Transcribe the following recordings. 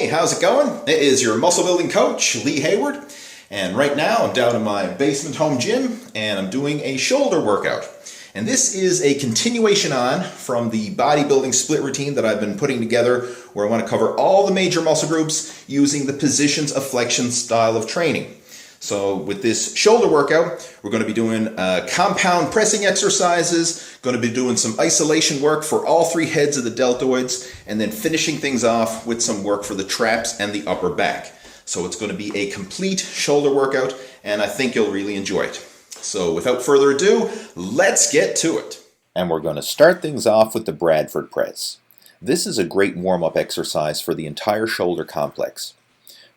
how's it going? It is your muscle building coach, Lee Hayward, and right now I'm down in my basement home gym and I'm doing a shoulder workout. And this is a continuation on from the bodybuilding split routine that I've been putting together, where I want to cover all the major muscle groups using the positions of flexion style of training. So with this shoulder workout, we're going to be doing compound pressing exercises, going to be doing some isolation work for all three heads of the deltoids, and then finishing things off with some work for the traps and the upper back. So it's going to be a complete shoulder workout, and I think you'll really enjoy it. So without further ado, let's get to it. And we're going to start things off with the Bradford press. This is a great warm-up exercise for the entire shoulder complex.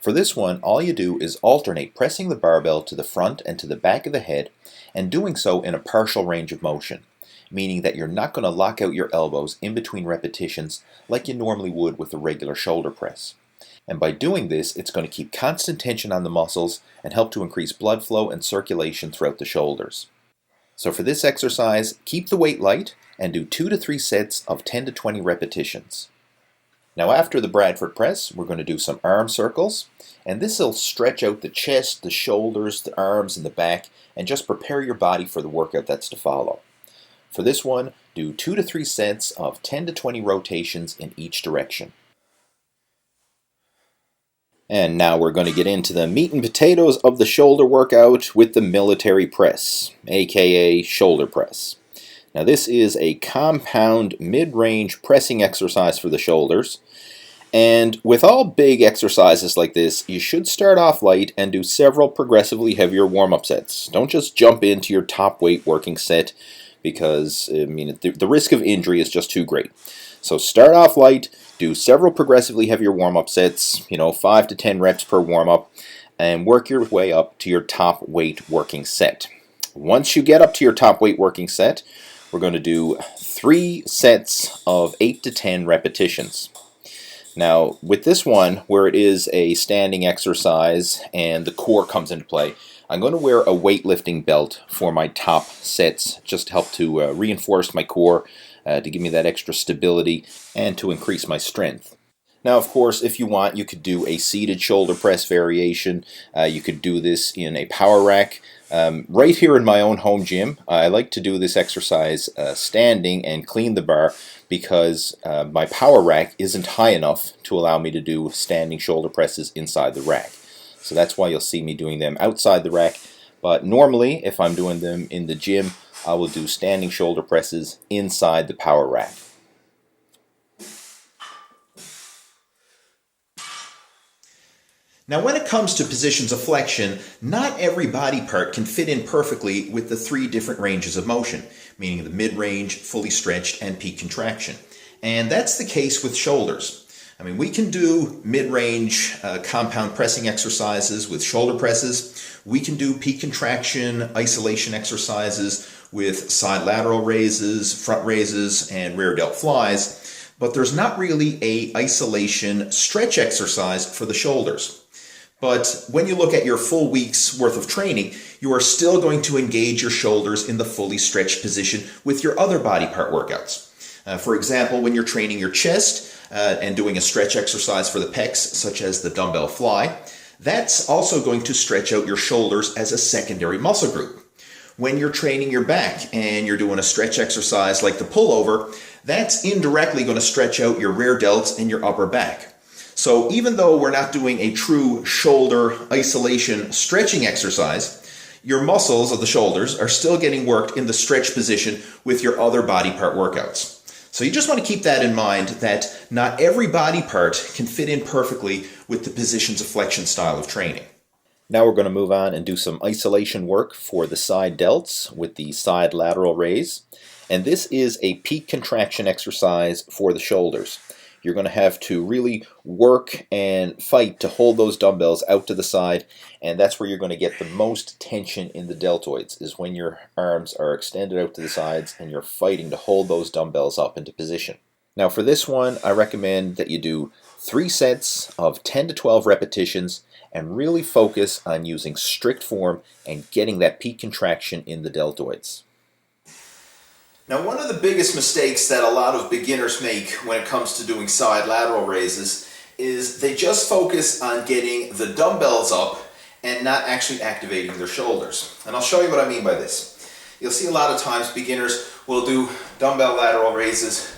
For this one, all you do is alternate pressing the barbell to the front and to the back of the head, and doing so in a partial range of motion, meaning that you're not going to lock out your elbows in between repetitions like you normally would with a regular shoulder press. And by doing this, it's going to keep constant tension on the muscles and help to increase blood flow and circulation throughout the shoulders. So for this exercise, keep the weight light and do 2 to 3 sets of 10 to 20 repetitions. Now after the Bradford press, we're going to do some arm circles, and this will stretch out the chest, the shoulders, the arms, and the back, and just prepare your body for the workout that's to follow. For this one, do 2 to 3 sets of 10 to 20 rotations in each direction. And now we're going to get into the meat and potatoes of the shoulder workout with the military press, aka shoulder press. Now this is a compound mid-range pressing exercise for the shoulders. And with all big exercises like this, you should start off light and do several progressively heavier warm-up sets. Don't just jump into your top weight working set, because the risk of injury is just too great. So start off light, do several progressively heavier warm-up sets, 5 to 10 reps per warm-up, and work your way up to your top weight working set. Once you get up to your top weight working set, we're going to do 3 sets of 8 to 10 repetitions. Now, with this one, where it is a standing exercise and the core comes into play, I'm going to wear a weightlifting belt for my top sets, just to help to reinforce my core, to give me that extra stability, and to increase my strength. Now, of course, if you want, you could do a seated shoulder press variation. You could do this in a power rack. Right here in my own home gym, I like to do this exercise standing and clean the bar, because my power rack isn't high enough to allow me to do standing shoulder presses inside the rack. So that's why you'll see me doing them outside the rack. But normally, if I'm doing them in the gym, I will do standing shoulder presses inside the power rack. Now when it comes to positions of flexion, not every body part can fit in perfectly with the 3 different ranges of motion, meaning the mid-range, fully stretched, and peak contraction. And that's the case with shoulders. We can do mid-range compound pressing exercises with shoulder presses. We can do peak contraction isolation exercises with side lateral raises, front raises, and rear delt flies. But there's not really a isolation stretch exercise for the shoulders. But when you look at your full week's worth of training, you are still going to engage your shoulders in the fully stretched position with your other body part workouts. For example, when you're training your chest and doing a stretch exercise for the pecs, such as the dumbbell fly, that's also going to stretch out your shoulders as a secondary muscle group. When you're training your back and you're doing a stretch exercise like the pullover, that's indirectly going to stretch out your rear delts and your upper back. So even though we're not doing a true shoulder isolation stretching exercise, your muscles of the shoulders are still getting worked in the stretch position with your other body part workouts. So you just want to keep that in mind, that not every body part can fit in perfectly with the positions of flexion style of training. Now we're going to move on and do some isolation work for the side delts with the side lateral raise. And this is a peak contraction exercise for the shoulders. You're going to have to really work and fight to hold those dumbbells out to the side, and that's where you're going to get the most tension in the deltoids, is when your arms are extended out to the sides and you're fighting to hold those dumbbells up into position. Now for this one, I recommend that you do 3 sets of 10 to 12 repetitions and really focus on using strict form and getting that peak contraction in the deltoids. Now, one of the biggest mistakes that a lot of beginners make when it comes to doing side lateral raises is they just focus on getting the dumbbells up and not actually activating their shoulders. And I'll show you what I mean by this. You'll see a lot of times beginners will do dumbbell lateral raises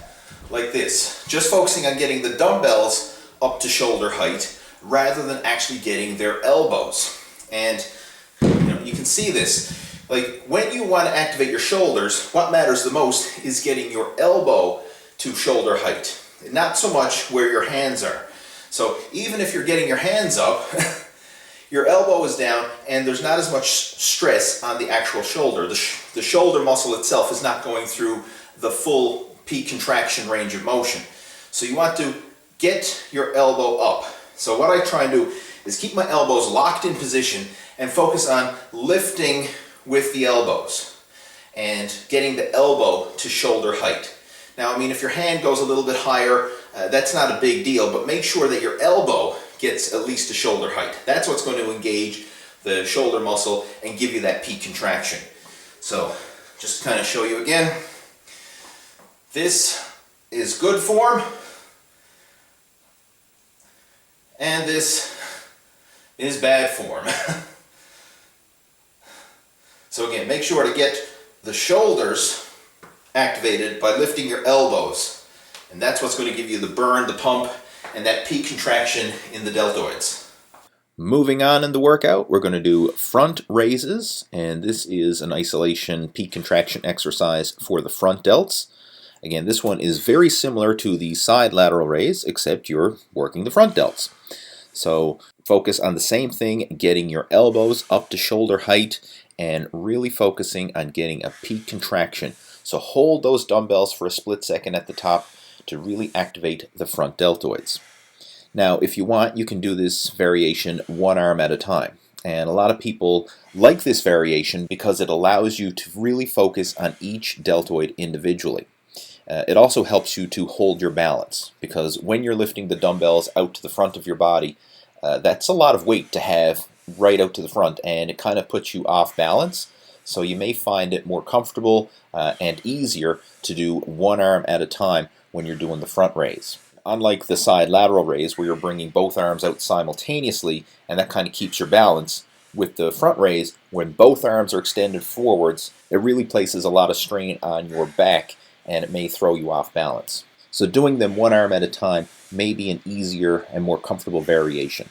like this, just focusing on getting the dumbbells up to shoulder height rather than actually getting their elbows. And you can see this. Like when you want to activate your shoulders, what matters the most is getting your elbow to shoulder height, not so much where your hands are. So even if you're getting your hands up, your elbow is down and there's not as much stress on the actual shoulder. The shoulder muscle itself is not going through the full peak contraction range of motion. So you want to get your elbow up. So what I try and do is keep my elbows locked in position and focus on lifting with the elbows and getting the elbow to shoulder height. Now, I mean, if your hand goes a little bit higher, that's not a big deal, but make sure that your elbow gets at least to shoulder height. That's what's going to engage the shoulder muscle and give you that peak contraction. So, just to kind of show you again, this is good form, and this is bad form. So again, make sure to get the shoulders activated by lifting your elbows. And that's what's going to give you the burn, the pump, and that peak contraction in the deltoids. Moving on in the workout, we're going to do front raises, and this is an isolation peak contraction exercise for the front delts. Again, this one is very similar to the side lateral raise, except you're working the front delts. So focus on the same thing, getting your elbows up to shoulder height and really focusing on getting a peak contraction. So hold those dumbbells for a split second at the top to really activate the front deltoids. Now, if you want, you can do this variation one arm at a time. And a lot of people like this variation because it allows you to really focus on each deltoid individually. It also helps you to hold your balance because when you're lifting the dumbbells out to the front of your body, that's a lot of weight to have right out to the front, and it kind of puts you off balance. So you may find it more comfortable and easier to do one arm at a time when you're doing the front raise. Unlike the side lateral raise where you're bringing both arms out simultaneously and that kind of keeps your balance, with the front raise, when both arms are extended forwards, it really places a lot of strain on your back and it may throw you off balance. So doing them one arm at a time may be an easier and more comfortable variation.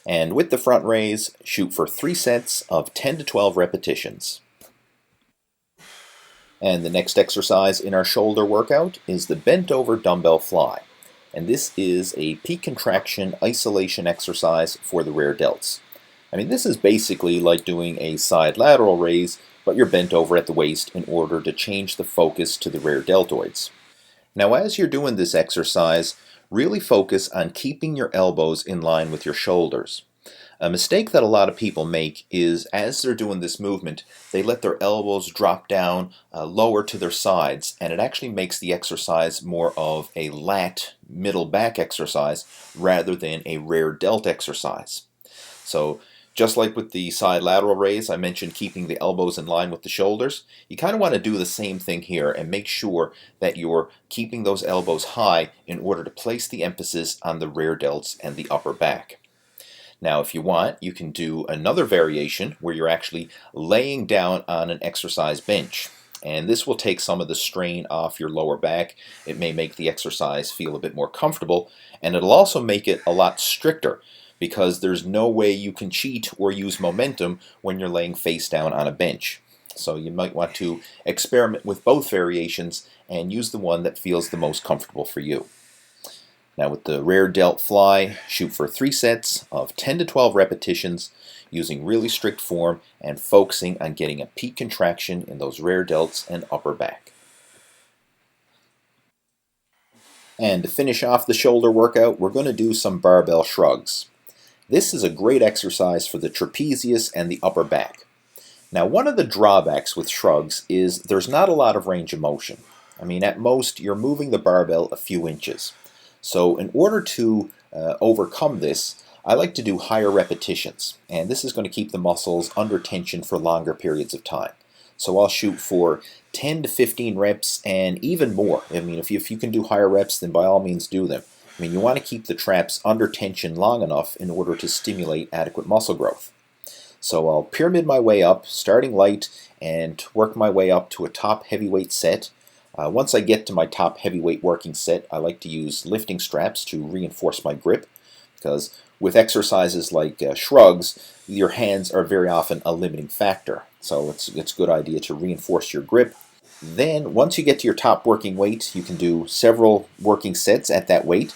And with the front raise, shoot for 3 sets of 10 to 12 repetitions. And the next exercise in our shoulder workout is the bent over dumbbell fly. And this is a peak contraction isolation exercise for the rear delts. I mean, this is basically like doing a side lateral raise, but you're bent over at the waist in order to change the focus to the rear deltoids. Now, as you're doing this exercise, really focus on keeping your elbows in line with your shoulders. A mistake that a lot of people make is as they're doing this movement, they let their elbows drop down lower to their sides, and it actually makes the exercise more of a lat middle back exercise rather than a rear delt exercise. So just like with the side lateral raise, I mentioned keeping the elbows in line with the shoulders. You kind of want to do the same thing here and make sure that you're keeping those elbows high in order to place the emphasis on the rear delts and the upper back. Now, if you want, you can do another variation where you're actually laying down on an exercise bench. And this will take some of the strain off your lower back. It may make the exercise feel a bit more comfortable, and it'll also make it a lot stricter, because there's no way you can cheat or use momentum when you're laying face down on a bench. So you might want to experiment with both variations and use the one that feels the most comfortable for you. Now with the rear delt fly, shoot for 3 sets of 10 to 12 repetitions using really strict form and focusing on getting a peak contraction in those rear delts and upper back. And to finish off the shoulder workout, we're going to do some barbell shrugs. This is a great exercise for the trapezius and the upper back. Now, one of the drawbacks with shrugs is there's not a lot of range of motion. I mean, at most, you're moving the barbell a few inches. So in order to overcome this, I like to do higher repetitions, and this is going to keep the muscles under tension for longer periods of time. So I'll shoot for 10 to 15 reps and even more. I mean, if you can do higher reps, then by all means do them. I mean, you want to keep the traps under tension long enough in order to stimulate adequate muscle growth. So I'll pyramid my way up, starting light, and work my way up to a top heavyweight set. Once I get to my top heavyweight working set, I like to use lifting straps to reinforce my grip, because with exercises like shrugs, your hands are very often a limiting factor. So it's a good idea to reinforce your grip. Then, once you get to your top working weight, you can do several working sets at that weight.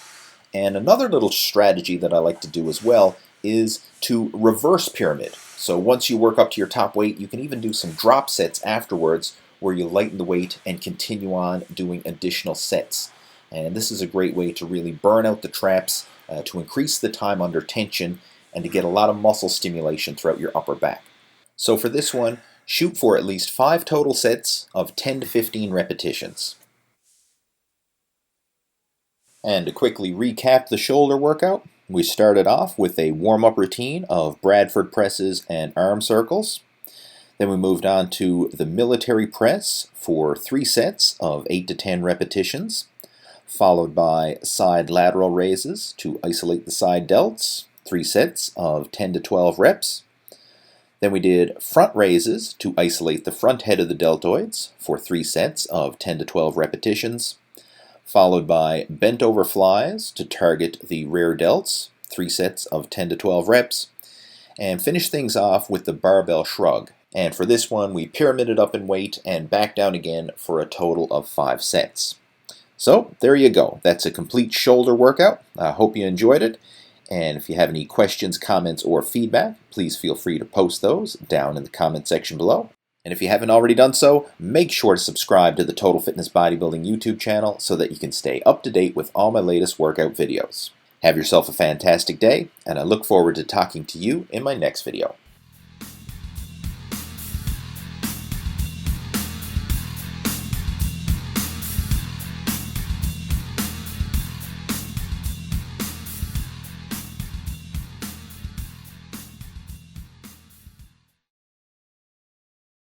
And another little strategy that I like to do as well is to reverse pyramid. So once you work up to your top weight, you can even do some drop sets afterwards where you lighten the weight and continue on doing additional sets. And this is a great way to really burn out the traps, to increase the time under tension, and to get a lot of muscle stimulation throughout your upper back. So for this one, shoot for at least 5 total sets of 10 to 15 repetitions. And to quickly recap the shoulder workout, we started off with a warm-up routine of Bradford presses and arm circles. Then we moved on to the military press for 3 sets of 8 to 10 repetitions, followed by side lateral raises to isolate the side delts, 3 sets of 10 to 12 reps. Then we did front raises to isolate the front head of the deltoids for 3 sets of 10 to 12 repetitions, followed by bent over flies to target the rear delts, 3 sets of 10 to 12 reps, and finish things off with the barbell shrug. And for this one, we pyramided up in weight and back down again for a total of 5 sets. So there you go. That's a complete shoulder workout. I hope you enjoyed it. And if you have any questions, comments, or feedback, please feel free to post those down in the comment section below. And if you haven't already done so, make sure to subscribe to the Total Fitness Bodybuilding YouTube channel so that you can stay up to date with all my latest workout videos. Have yourself a fantastic day, and I look forward to talking to you in my next video.